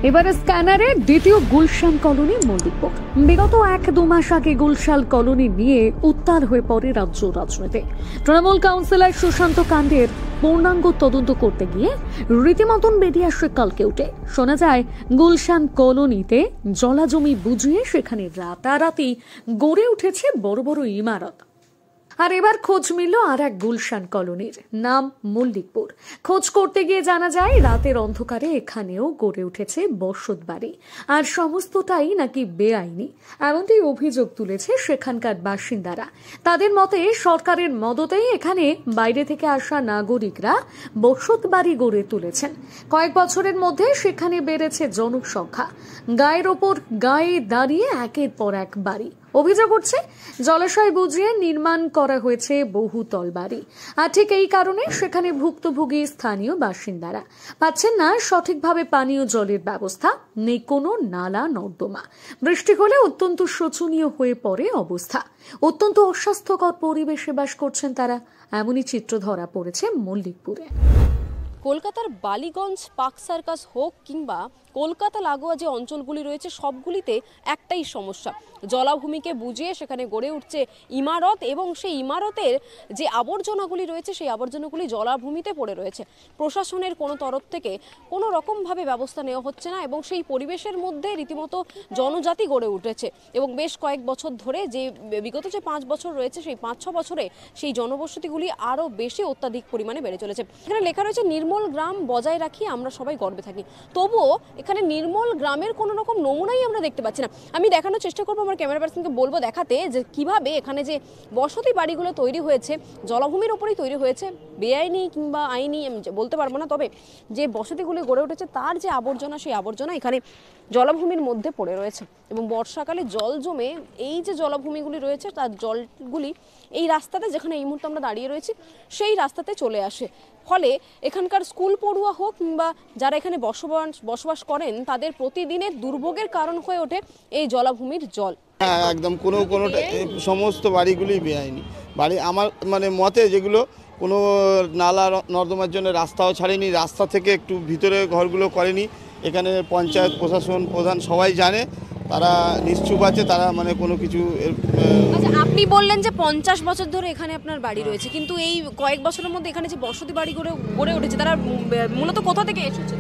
এবারে স্ক্যানারে দ্বিতীয় গুলশান কলোনি মল্লিকপুর। বিগত 1-2 মাস আগে গুলশান কলোনি নিয়ে উত্তাল হয়ে পড়ে রাজ্য রাজনীতি। তৃণমূল কাউন্সিলর সুশান্ত কাণ্ডের পূর্ণাঙ্গ তদন্ত করতে গিয়ে রীতিমতন বেরিয়ে আসে কালকে উঠে। শোনা যায় গুলশান কলোনিতে জলাজমি বুঝিয়ে সেখানে রাতারাতি গড়ে উঠেছে বড় বড় ইমারত। আর এবার খোঁজ মিলল আর এক গুলশান কলোনির, নাম মল্লিকপুর। খোঁজ করতে গিয়ে জানা যায় রাতের অন্ধকারে এখানেও গড়ে উঠেছে বসত বাড়ি, আর সমস্তটাই নাকি বেআইনি, এমনটাই অভিযোগ তুলেছে সেখানকার বাসিন্দারা। তাদের মতে সরকারের মদতেই এখানে বাইরে থেকে আসা নাগরিকরা বসত বাড়ি গড়ে তুলেছেন। কয়েক বছরের মধ্যে সেখানে বেড়েছে জনসংখ্যা, গায়ের ওপর গায়ে দাঁড়িয়ে একের পর এক বাড়ি। অভিযোগ উঠছে জলাশয় বুঝিয়ে নির্মাণ করা হয়েছে বহুতল বাড়ি, আর ঠিক এই কারণে সেখানে ভুক্তভোগী স্থানীয় বাসিন্দারা পাচ্ছেন না সঠিকভাবে পানীয় জলের ব্যবস্থা, নেই কোনো নালা নর্দমা। বৃষ্টি হলে অত্যন্ত শোচনীয় হয়ে পড়ে অবস্থা, অত্যন্ত অস্বাস্থ্যকর পরিবেশে বাস করছেন তারা। এমনই চিত্র ধরা পড়েছে মল্লিকপুরে। কলকাতার বালিগঞ্জ, পার্ক সার্কাস হোক কিংবা কলকাতা লাগোয়া যে অঞ্চলগুলি রয়েছে সবগুলিতে একটাই সমস্যা, জলাভূমিকে বুঝিয়ে সেখানে গড়ে উঠছে ইমারত, এবং সেই ইমারতের যে আবর্জনাগুলি রয়েছে সেই আবর্জনাগুলি জলাভূমিতে পড়ে রয়েছে। প্রশাসনের কোনো তরফ থেকে কোনো রকমভাবে ব্যবস্থা নেওয়া হচ্ছে না, এবং সেই পরিবেশের মধ্যে রীতিমতো জনজাতি গড়ে উঠেছে। এবং বেশ কয়েক বছর ধরে যে বিগত যে 5 বছর রয়েছে সেই 5-6 বছরে সেই জনবসতিগুলি আরও বেশি অত্যাধিক পরিমাণে বেড়ে চলেছে। এখানে লেখা রয়েছে নির্মল গ্রাম বজায় রাখি আমরা সবাই গর্বে থাকি, তবুও এখানে নির্মল গ্রামের কোনো রকম নমুনাই আমরা দেখতে পাচ্ছি না। আমি দেখানোর চেষ্টা করবো, আমার ক্যামেরা পার্সনকে বলবো দেখাতে যে কিভাবে এখানে যে বসতি বাড়িগুলো তৈরি হয়েছে জলাভূমির ওপরেই তৈরি হয়েছে, বেআইনি কিংবা আইনি আমি বলতে পারবো না, তবে যে বসতিগুলি গড়ে উঠেছে তার যে আবর্জনা সেই আবর্জনা এখানে জলাভূমির মধ্যে পড়ে রয়েছে। এবং বর্ষাকালে জল জমে এই যে জলাভূমিগুলি রয়েছে তার জলগুলি এই রাস্তাতে, যেখানে এই মুহূর্তে আমরা দাঁড়িয়ে রয়েছি সেই রাস্তাতে চলে আসে। ফলে এখানকার স্কুল পড়ুয়া হোক কিংবা যারা এখানে বসবাস করেন তাদের প্রতিদিনের দুর্ভোগের কারণ হয়ে ওঠে এই জলাভূমির জল। হ্যাঁ, একদম কোনোটা সমস্ত বাড়িগুলি বেআইনি বাড়ি। আমার মানে মতে যেগুলো কোনো নালা নর্দমার জন্য রাস্তাও ছাড়েনি, রাস্তা থেকে একটু ভিতরে ঘরগুলো করেনি। এখানে পঞ্চায়েত প্রশাসন প্রধান সবাই জানে, তারা নিশ্চুপ আছে, তারা মানে কোনো কিছু। আচ্ছা, আপনি বললেন যে 50 বছর ধরে এখানে আপনার বাড়ি রয়েছে, কিন্তু এই কয়েক বছরের মধ্যে এখানে যে বসতি বাড়ি গড়ে উঠেছে তারা মূলত কোথা থেকে এসেছে?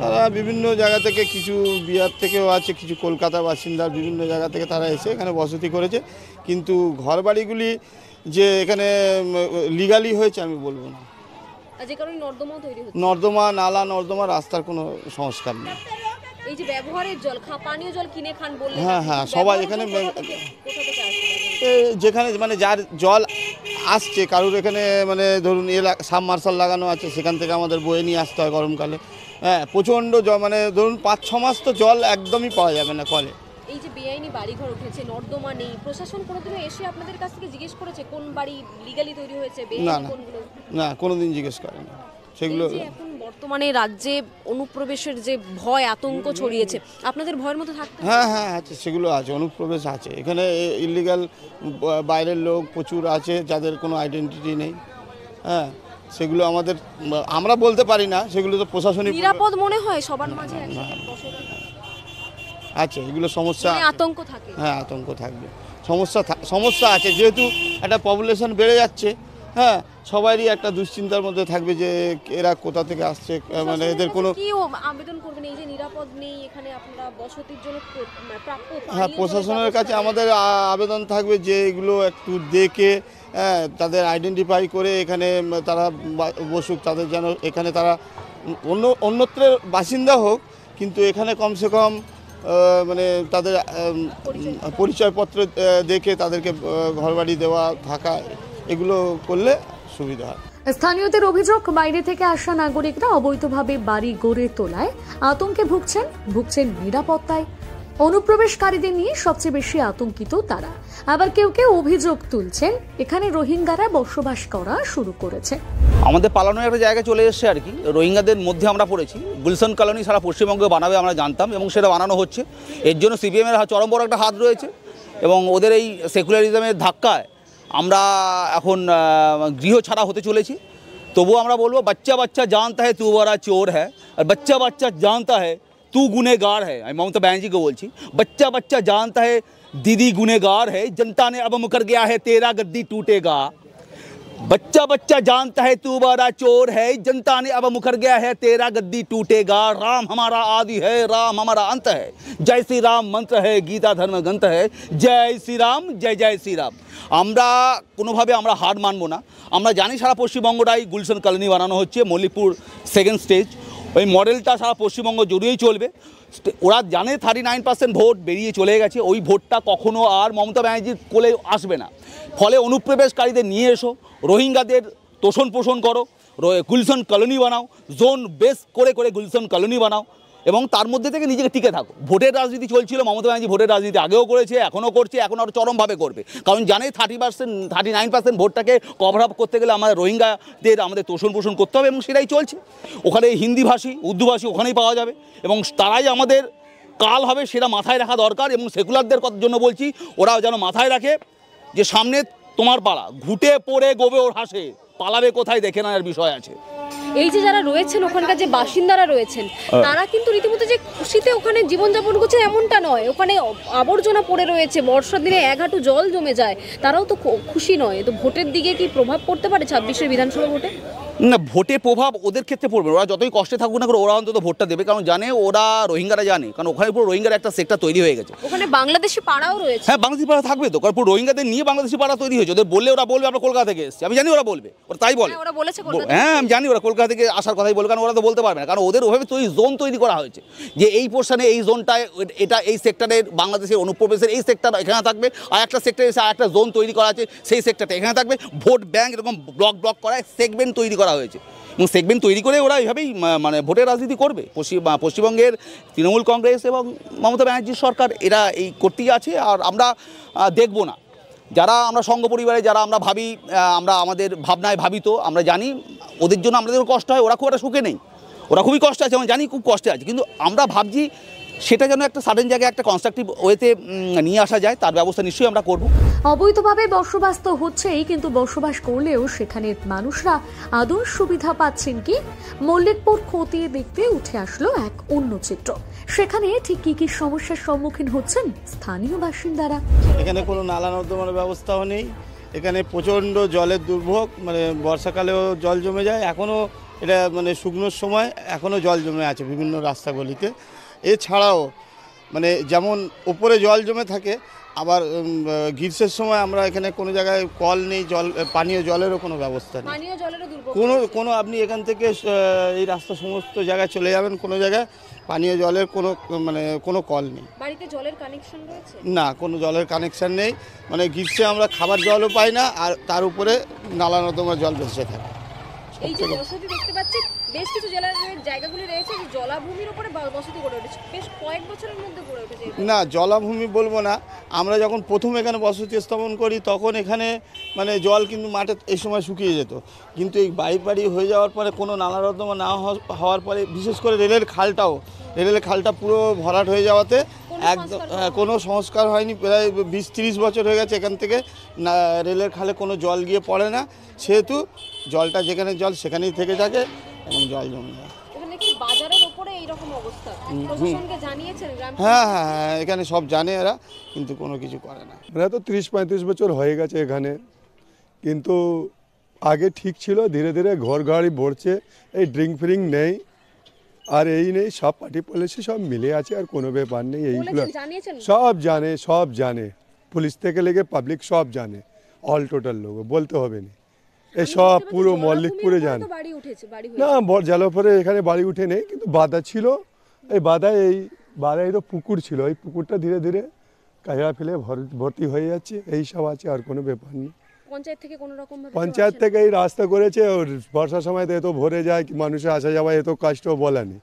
তারা বিভিন্ন জায়গা থেকে, কিছু বিহার থেকেও আছে, কিছু কলকাতা বাসিন্দার বিভিন্ন জায়গা থেকে তারা এসে এখানে বসতি করেছে। কিন্তু ঘর বাড়িগুলি যে এখানে লিগালি হয়েছে আমি বলবো না। যে কারণে নর্দমা তৈরি হচ্ছে, নর্দমা, নালা নর্দমা, রাস্তার কোনো সংস্কার নেই। এই যে ব্যবহারের জল, পানীয় জল কিনে খান বললেন। হ্যাঁ, সবাই এখানে যেখানে মানে যার জল আসছে, কারুর এখানে মানে ধরুন সাবমার্শাল লাগানো আছে, সেখান থেকে আমাদের বয়ে নিয়ে আসতে হয় গরমকালে। হ্যাঁ, প্রচণ্ড জল, মানে ধরুন 5-6 মাস তো জল একদমই পাওয়া যাবে না কলে। এই যে বেআইনি বাড়িঘর উঠেছে, নর্দমা নেই, প্রশাসন কোনোদিনও এসে আপনাদের কাছ থেকে জিজ্ঞেস করেছে কোন বাড়ি লিগালি তৈরি হয়েছে? না, কোনোদিন জিজ্ঞেস করে না সেগুলো। এখন বর্তমানে রাজ্যে অনুপ্রবেশের যে ভয় আতঙ্ক ছড়িয়েছে, আপনাদের ভয়ের মতো থাকতে? হ্যাঁ আছে, সেগুলো আছে, অনুপ্রবেশ আছে। এখানে ইলিগাল বাইরের লোক প্রচুর আছে যাদের কোনো আইডেন্টিটি নেই। হ্যাঁ, সেগুলো আমরা বলতে পারি না, সেগুলো তো প্রশাসনিক। নিরাপদ মনে হয় সবার মাঝে আছে, এগুলো সমস্যা, আতঙ্ক থাকে। হ্যাঁ, আতঙ্ক থাকবে, সমস্যা আছে, যেহেতু একটা পপুলেশন বেড়ে যাচ্ছে। হ্যাঁ, সবারই একটা দুশ্চিন্তার মধ্যে থাকবে যে এরা কোথা থেকে আসছে, মানে এদের কোনো কি আবেদন করবেন এই যে নিরাপদ নেই এখানে আপনারা বসতির জন্য প্রাপ্য? হ্যাঁ, প্রশাসনের কাছে আমাদের আবেদন থাকবে যে এগুলো একটু দেখে তাদের আইডেন্টিফাই করে এখানে তারা বসুক, তাদের যেন এখানে তারা অন্যত্রের বাসিন্দা হোক, কিন্তু এখানে কমসে কম মানে তাদের পরিচয়পত্র দেখে তাদেরকে ঘরবাড়ি দেওয়া, থাকা, এগুলো করলে সুবিধা হয়। স্থানীয়দের অভিযোগ, বাইরে থেকে আসা নাগরিকরা অবৈধভাবে বাড়ি গড়ে তোলায় আতঙ্কে ভুগছেন নিরাপত্তায়। অনুপ্রবেশকারীদের নিয়ে সবচেয়ে বেশি আতঙ্কিত তারা। আবার কেউ অভিযোগ তুলছেন এখানে রোহিঙ্গারা বসবাস করা শুরু করেছে। আমাদের পালানোর একটা জায়গায় চলে এসছে আর কি, রোহিঙ্গাদের মধ্যে আমরা পড়েছি। গুলশান কলোনি সারা পশ্চিমবঙ্গে বানাবে আমরা জানতাম, এবং সেটা বানানো হচ্ছে। এর জন্য সিপিএমের চরম বড় একটা হাত রয়েছে, এবং ওদের এই সেকুলারিজমের ধাক্কায় আমরা এখন গৃহ ছাড়া হতে চলেছি। তবুও আমরা বলবো, বাচ্চা বাচ্চা জানতা হ্যায় তু বড়া চোর হ্যায়, আর বাচ্চা বাচ্চা জানতা হ্যায় तू गुनहगार है, আমি মমতা ব্যানার্জিকে বলছি, बच्चा बच्चा जानता है दीदी गुनहगार है, जनता ने अब मुकर गया है तेरा गद्दी टूटेगा। बच्चा बच्चा जानता है तू बड़ा चोर है, जनता ने अब मुकर गया है तेरा गद्दी टूटेगा। राम हमारा आदि है, राम हमारा अंत है, जय श्री राम मंत्र है, गीता धर्म ग्रंथ है, जय श्री राम, जय जय श्री राम। আমরা কোনোভাবে আমরা হার মানবো না। আমরা জানি সারা পশ্চিমবঙ্গটাই গুলশান কলোনি বানানো হচ্ছে, মল্লিকপুর সেকেন্ড স্টেজ, ওই মডেলটা সারা পশ্চিমবঙ্গ জুড়েই চলবে। ওরা জানে 39% ভোট বেরিয়ে চলে গেছে, ওই ভোটটা কখনো আর মমতা ব্যানার্জির কোলে আসবে না। ফলে অনুপ্রবেশকারীদের নিয়ে এসো, রোহিঙ্গাদের তোষণ পোষণ করো, গুলশান কলোনি বানাও, জোন বেস করে করে গুলশান কলোনি বানাও এবং তার মধ্যে থেকে নিজেকে টিকে থাকো। ভোটের রাজনীতি চলছিল, মমতা ব্যানার্জি ভোটের রাজনীতি আগেও করেছে, এখনও করছে, এখন আরও চরমভাবে করবে। কারণ জানে 39% ভোটটাকে কভার আপ করতে গেলে আমাদের রোহিঙ্গাদের আমাদের তোষণ পোষণ করতে হবে এবং সেটাই চলছে। ওখানে হিন্দিভাষী উর্দুভাষী ওখানেই পাওয়া যাবে এবং তারাই আমাদের কাল হবে, সেটা মাথায় রাখা দরকার। এবং সেকুলারদের জন্য বলছি, ওরা যেন মাথায় রাখে যে সামনে তোমার পাড়া, ঘুটে পড়ে গোবে ওর হাসে, পালাবে কোথায় দেখে নেওয়ার বিষয় আছে। এই যে যারা রয়েছেন ওখানকার যে বাসিন্দারা রয়েছেন তারা কিন্তু রীতিমতো যে খুশিতে ওখানে জীবনযাপন করছে এমনটা নয়, ওখানে আবর্জনা পড়ে রয়েছে, বর্ষার দিনে এক হাঁটু জল জমে যায়, তারাও তো খুশি নয়। তো ভোটের দিকে কি প্রভাব পড়তে পারে 26-এর বিধানসভা ভোটে? না, ভোটে প্রভাব ওদের ক্ষেত্রে পড়বে, ওরা যতই কষ্টে থাকুক না করে ওরা অন্তত ভোটটা দেবে। কারণ জানে ওরা, রোহিঙ্গারা জানে, কারণ ওখানে পুরো রোহিঙ্গার একটা সেক্টর তৈরি হয়ে গেছে। ওখানে বাংলাদেশি পাড়াও রয়েছে। হ্যাঁ, বাংলাদেশি পাড়া থাকবে তো, কারণ পুরো রোহিঙ্গাদের নিয়ে বাংলাদেশি পাড়া তৈরি হয়েছে। ওদের বললে ওরা বলবে আমরা কলকাতা থেকে এসেছি, আমি জানি ওরা বলবে, ওরা তাই বলে। হ্যাঁ, আমি জানি ওরা কলকাতা থেকে আসার কথাই বলবে, কারণ ওরা তো বলতে পারবে না, কারণ ওদের ওভাবে জোন তৈরি করা হয়েছে যে এই পোর্শনে এই জোনটায় এটা এই সেক্টরের বাংলাদেশের অনুপ্রবেশের এই সেক্টর এখানে থাকবে, আর একটা সেক্টরে এসে একটা জোন তৈরি করা আছে সেই সেক্টরটা এখানে থাকবে। ভোট ব্যাংক এরকম ব্লক ব্লক করা সেগমেন্ট তৈরি করা হয়েছে এবং সেগমেন্ট তৈরি করে ওরা এইভাবেই মানে ভোটের রাজনীতি করবে। পশ্চিমবঙ্গের তৃণমূল কংগ্রেস এবং মমতা ব্যানার্জির সরকার এরা এই করতেই আছে। আর আমরা দেখব না, যারা আমরা সংঘ পরিবারে যারা আমরা ভাবি, আমরা আমাদের ভাবনায় ভাবিত, আমরা জানি ওদের জন্য আমাদেরও কষ্ট হয়, ওরা খুব একটা সুখে নেই, ওরা খুবই কষ্ট আছে, আমরা জানি খুব কষ্টে আছে, কিন্তু আমরা ভাবছি সেটা যেন একটা সাডেন জায়গায় একটা কনস্ট্রাকটিভ ওয়েতে নিয়ে আসা যায়, তার ব্যবস্থা নিশ্চয়ই আমরা করব। অবৈধভাবে বসবাস তো হচ্ছেই, কিন্তু বসবাস করলেও সেখানের মানুষরা আদৌ সুবিধা পাচ্ছেন কি? মল্লিকপুর খতিয়ে দেখতে উঠে আসলো এক অন্য চিত্র। সেখানে ঠিক কি কি সমস্যার সম্মুখীন হচ্ছেন স্থানীয় বাসিন্দারা। এখানে কোনো নালা নর্দমার ব্যবস্থাও নেই, এখানে প্রচণ্ড জলের দুর্ভোগ, মানে বর্ষাকালেও জল জমে যায়, এখনও এটা মানে শুকনোর সময় এখনও জল জমে আছে বিভিন্ন রাস্তাগুলিতে। এছাড়াও মানে যেমন ওপরে জল জমে থাকে, আবার গ্রীষ্মের সময় আমরা এখানে কোনো জায়গায় কল নেই, পানীয় জলেরও কোনো ব্যবস্থা নেই, কোনো আপনি এখান থেকে এই রাস্তা সমস্ত জায়গায় চলে যাবেন, কোনো জায়গায় পানীয় জলের কোনো কল নেই। বাড়িতে জলের কানেকশন রয়েছে না, কোনো জলের কানেকশন নেই, মানে গ্রীষ্মে আমরা খাবার জলও পাই না, আর তার উপরে নালা নর্দমার জল ভেসে থাকে। এই যে বসতি দেখতে পাচ্ছি, বেশ কিছু জেলার জায়গাগুলি রয়েছে যে জলাভূমির উপরে বসতি গড়ে উঠেছে, বেশ কয়েক বছরের মধ্যে গড়ে উঠেছে। না, জলাভূমি বলবো না, আমরা যখন প্রথম এখানে বসতি স্থাপন করি তখন এখানে মানে জল কিন্তু মাঠে এই সময় শুকিয়ে যেত, কিন্তু এই বাড়ি হয়ে যাওয়ার পরে কোনো নালা নর্দমা না হওয়ার পরে, বিশেষ করে রেলের খালটা পুরো ভরাট হয়ে যাওয়াতে একদম কোনো সংস্কার হয়নি। প্রায় 20-30 বছর হয়ে গেছে এখান থেকে রেলের খালে কোনো জল গিয়ে পড়ে না, সেহেতু জলটা যেখানে জল সেখানেই থেকে থাকে এবং জল জমে যায়। হ্যাঁ, এখানে সব জানে এরা, কিন্তু কোনো কিছু করে না। এরা তো 30-35 বছর হয়ে গেছে এখানে, কিন্তু আগে ঠিক ছিল, ধীরে ধীরে ঘর গাড়ি ভরছে, এই ড্রিঙ্ক ফ্রিঙ্ক নেই আর এই নেই, সব পার্টি পলিসি সব মিলে আছে, আর কোনো ব্যাপার নেই। এইগুলো সব জানে, পুলিশ থেকে লেগে পাবলিক সব জানে, অল টোটাল লোক বলতে হবে না, এই সব পুরো মল্লিকপুরে জানে। না, জলপরে এখানে বাড়ি উঠে নেই, কিন্তু বাঁধা ছিল, এই বাঁধায় তো পুকুর ছিল, এই পুকুরটা ধীরে ধীরে কাজড়া ফেলে ভর্তি হয়ে যাচ্ছে, এই সব আছে, আর কোনো ব্যাপার নেই। পঞ্চায়েত থেকে এই রাস্তা করেছে, বর্ষার সময় তো এত ভরে যায়, মানুষের আসা যাওয়া এত কষ্ট বলা নেই।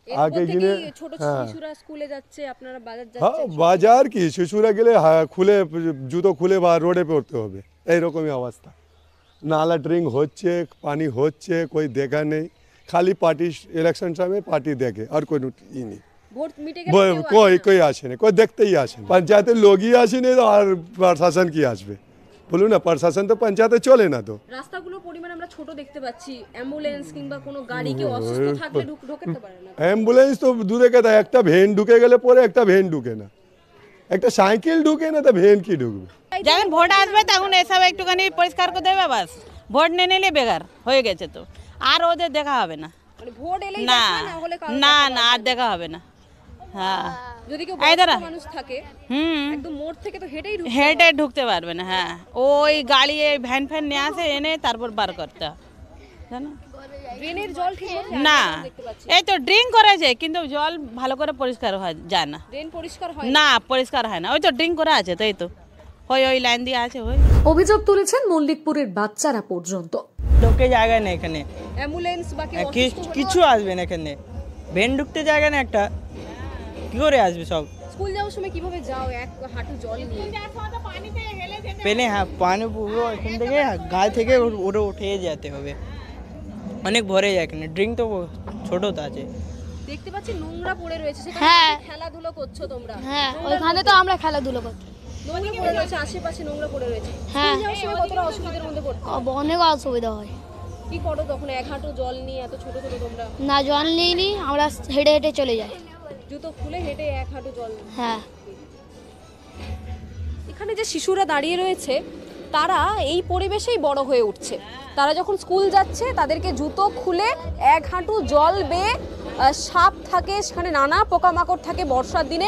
আগে দিনে বাজার কি শিশুরা গেলে খুলে জুতো খুলে বা রোডে পড়তে হবে, এইরকমই অবস্থা। নালা ড্রিঙ্ক হচ্ছে, পানি হচ্ছে, কই দেখা নেই, খালি পার্টি ইলেকশন সময় পার্টি দেখে, আর কোনো ই নেই, কই আসে না, কই দেখতেই আসে না, পঞ্চায়েতের লোকই আসেনি, আর প্রশাসন কি আসবে, বলুন না, প্রশাসন তো পঞ্চায়েতে চলে না তো। রাস্তাগুলো পরিমাণ আমরা ছোট দেখতে পাচ্ছি, অ্যাম্বুলেন্স কিংবা কোনো গাড়ি কেউ অসুস্থ থাকলে ঢুকতে পারে না। অ্যাম্বুলেন্স তো দূরে কথা, একটা ভ্যান ঢুকে গেলে পরে একটা ভ্যান ঢুকে না, একটা সাইকেল ঢুকে না, তো ভ্যান কি ঢুকবে? যখন ভোট আসবে তখন এসব একটুখানি পরিষ্কার করে দেবে, বাস ভোট নিয়ে নিলে বেকার হয়ে গেছে তো, আর ওদের দেখা হবে না। মানে ভোট এলেই না দেখা, না হলে কারো না দেখা না আর দেখা হবে না। হ্যাঁ, যদি কেউ এই দাঁড়া। বয়স্ক মানুষ থাকে একদম মোড় থেকে তো হেঁটেই ঢুকতে হেঁটে ঢুকতে পারবে না। হ্যাঁ, ওই গাড়ি ভ্যান ফ্যান নিয়ে আসে, এনে তারপর বার করতে হয়, জানো। ড্রেনের জল ঠিক মতো না, দেখতে পাচ্ছি। এই তো ড্রিঙ্ক করেছে কিন্তু জল ভালো করে পরিষ্কার হয় যায় না। ড্রেন পরিষ্কার হয় না, পরিষ্কার হয় না। ওই তো ড্রিঙ্ক করা আছে, তাই তো ওই লাইন দিয়ে আছে। ওই অভিযোগ তুলেছেন মল্লিকপুরের বাচ্চারা পর্যন্ত। ঢোকে জায়গা নেই এখানে, অ্যাম্বুলেন্স বা কেউ অসুস্থ হলে কিছু আসবে না এখানে, ভ্যান ঢুকতে জায়গা না, একটা কি করে আসবে সব? স্কুল যাওয়ার সময় কিভাবে যাও এক হাঁটু জল নিয়ে? পেলে হ্যাঁ, পানি পুরো এখান থেকে গায়ে থেকে ওটা উঠে যেতে হবে, অনেক ভরে যায় এখানে। ড্রিঙ্ক তো ছোট তো আছে, দেখতে পাচ্ছি নোংরা পড়ে রয়েছে, সেখানে হ্যাঁ। খেলাধুলো করছো তোমরা? হ্যাঁ, ওইখানে তো আমরা খেলাধুলো করছি। নোংরা পড়ে রয়েছে, আশেপাশে নোংরা পড়ে রয়েছে। হ্যাঁ। স্কুল যাওয়ার সময় কতটা অসুবিধার মধ্যে পড়তে হয়? অনেক অসুবিধা হয়। কি করো তখন এক হাঁটু জল নিয়ে, এত ছোট ছোট তোমরা? না, জল নিইনি, আমরা হেঁটে হেঁটে চলে যাই। জুতো খুলে হেঁটে এক হাঁটু জল নিয়ে। হ্যাঁ, এখানে যে শিশুরা দাঁড়িয়ে রয়েছে তারা এই পরিবেশেই বড় হয়ে উঠছে। তারা যখন স্কুল যাচ্ছে তাদেরকে জুতো খুলে এক হাঁটু জল বেয়ে, সাপ থাকে সেখানে, নানা পোকামাকড় থাকে বর্ষার দিনে,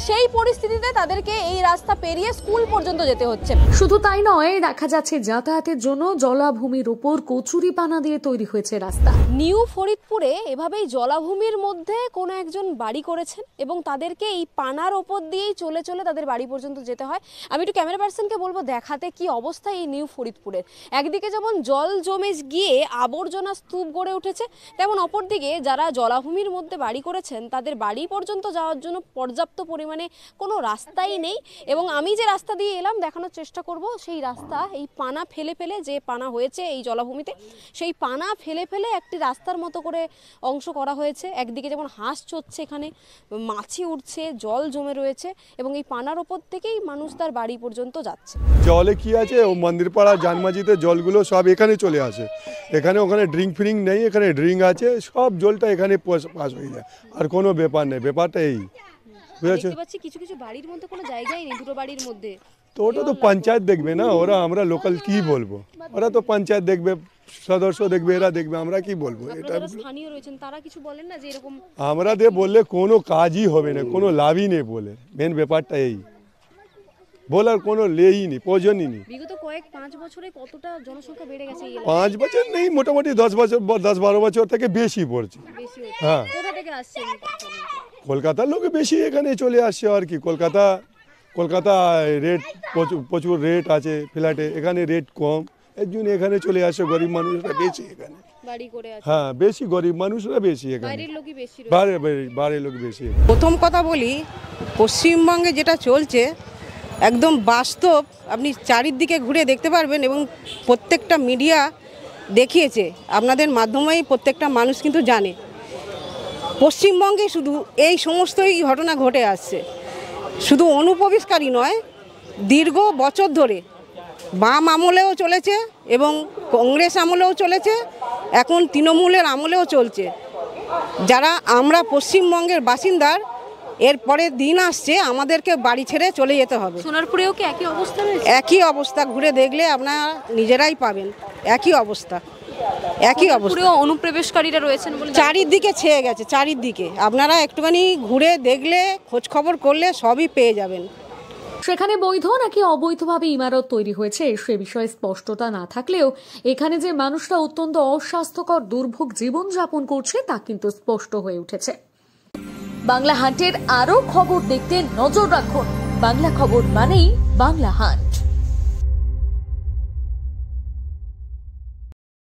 সেই পরিস্থিতিতে তাদেরকে এই রাস্তা পেরিয়ে স্কুল পর্যন্ত যেতে হচ্ছে। শুধু তাই নয়, দেখা যাচ্ছে যাতায়াতের জন্য জলাভূমির উপর কচুরিপানা দিয়ে তৈরি হয়েছে রাস্তা। নিউ ফরিদপুরে এভাবেই জলাভূমির মধ্যে কোনো একজন বাড়ি করেছেন এবং তাদেরকে এই পানার ওপর দিয়েই চলে চলে তাদের বাড়ি পর্যন্ত যেতে হয়। আমি একটু ক্যামেরা পার্সনকে বলবো দেখাতে কি অবস্থা এই নিউ ফরিদপুরের। একদিকে যেমন জল জমে গিয়ে আবর্জনা স্তূপ গড়ে উঠেছে, তেমন অপরদিকে যারা জলাভূমির মধ্যে বাড়ি করেছেন তাদের বাড়ি পর্যন্ত যাওয়ার জন্য পর্যাপ্ত পরিমাণে কোনো রাস্তাই নেই। এবং আমি যে রাস্তা দিয়ে এলাম দেখানোর চেষ্টা করব সেই রাস্তা, এই পানা ফেলে ফেলে, যে পানা হয়েছে এই জলাভূমিতে সেই পানা ফেলে ফেলে একটি রাস্তার মতো করে অংশ করা হয়েছে। একদিকে যেমন হাঁস চড়ছে, এখানে মাছি উঠছে, জল জমে রয়েছে এবং এই পানার ওপর থেকেই মানুষ তার বাড়ি পর্যন্ত যাচ্ছে। জলে কি আছে, ও মন্দিরপাড়া জানমাজিতে জলগুলো সব এখানে চলে আসে, এখানে ওখানে ড্রিঙ্ক ফ্রিঙ্ক নেই, এখানে ড্রিঙ্ক আছে, সব জলটা এখানে পাস হয়ে যায়, আর কোনো ব্যাপার নেই। ব্যাপারটা এই বুঝেছো? দেখতে পাচ্ছি কিছু কিছু বাড়ির মধ্যে কোনো জায়গাই নেই, দুটো বাড়ির মধ্যে। তো ওটা তো পঞ্চায়েত দেখবে না, ওরা, আমরা লোকাল কি বলবো, ওরা তো পঞ্চায়েত দেখবে, সদস্য দেখবে, এরা দেখবে, আমরা কি বলবো? এটা যারা স্থানীয় রয়েছেন তারা কিছু বলেন না যে এরকম? আমরা দিয়ে বললে কোনো কাজই হবে না, কোনো লাভই নেই বলে, মেন ব্যাপারটা এই, বলার কোনো লেই নেই, প্রয়োজনই নেই। বিগত 5 বছরে কতটা জনসংখ্যা বেড়ে গেছে এই এলাকায়? 5 বছর নেই, মোটামুটি 10-12 বছর থেকে বেশি পড়ছে। বেশি হচ্ছে। হ্যাঁ, কোথা থেকে আসছেন? কলকাতার লোক বেশি এখানে চলে আসছে আর কি। কলকাতা রেট প্রচুর রেট আছে ফ্ল্যাটে, এখানে রেট কম, এর জন্য এখানে চলে আসে গরিব মানুষরা বেশি এখানে। বাড়ি করে আছে। হ্যাঁ, বেশি গরিব মানুষরা বেশি এখানে, বাইরের লোকই বেশি রয়েছে। বাইরের লোক বেশি। প্রথম কথা বলি, পশ্চিমবঙ্গে যেটা চলছে একদম বাস্তব, আপনি চারিদিকে ঘুরে দেখতে পারবেন এবং প্রত্যেকটা মিডিয়া দেখিয়েছে, আপনাদের মাধ্যমেই প্রত্যেকটা মানুষ কিন্তু জানে। পশ্চিমবঙ্গে শুধু এই সমস্তই ঘটনা ঘটে আসছে, শুধু অনুপ্রবেশকারী নয়, দীর্ঘ বছর ধরে বাম আমলেও চলেছে এবং কংগ্রেস আমলেও চলেছে, এখন তৃণমূলের আমলেও চলছে। যারা আমরা পশ্চিমবঙ্গের বাসিন্দার, এর পরের দিন আসছে আমাদেরকে বাড়ি ছেড়ে চলে যেতে হবে। সোনারপুরেও কি একই অবস্থা রয়েছে? একই অবস্থা, ঘুরে দেখলে আপনারা নিজেরাই পাবেন, একই অবস্থা, একই অবস্থা। পুরো অনুপ্রবেশকারীরা রয়েছেন বলে চারিদিকে ছেয়ে গেছে, চারিদিকে আপনারা একটুখানি ঘুরে দেখলে, খোঁজ খবর করলে সবই পেয়ে যাবেন। সেখানে বৈধ নাকি অবৈধভাবে ইমারত তৈরি হয়েছে সে বিষয়ে স্পষ্টতা না থাকলেও এখানে যে মানুষরা অত্যন্ত অস্বাস্থ্যকর দুর্ভোগ জীবনযাপন করছে তা কিন্তু স্পষ্ট হয়ে উঠেছে। বাংলা হান্টের আরও খবর দেখতে নজর রাখুন। বাংলা খবর মানেই বাংলা হান্ট।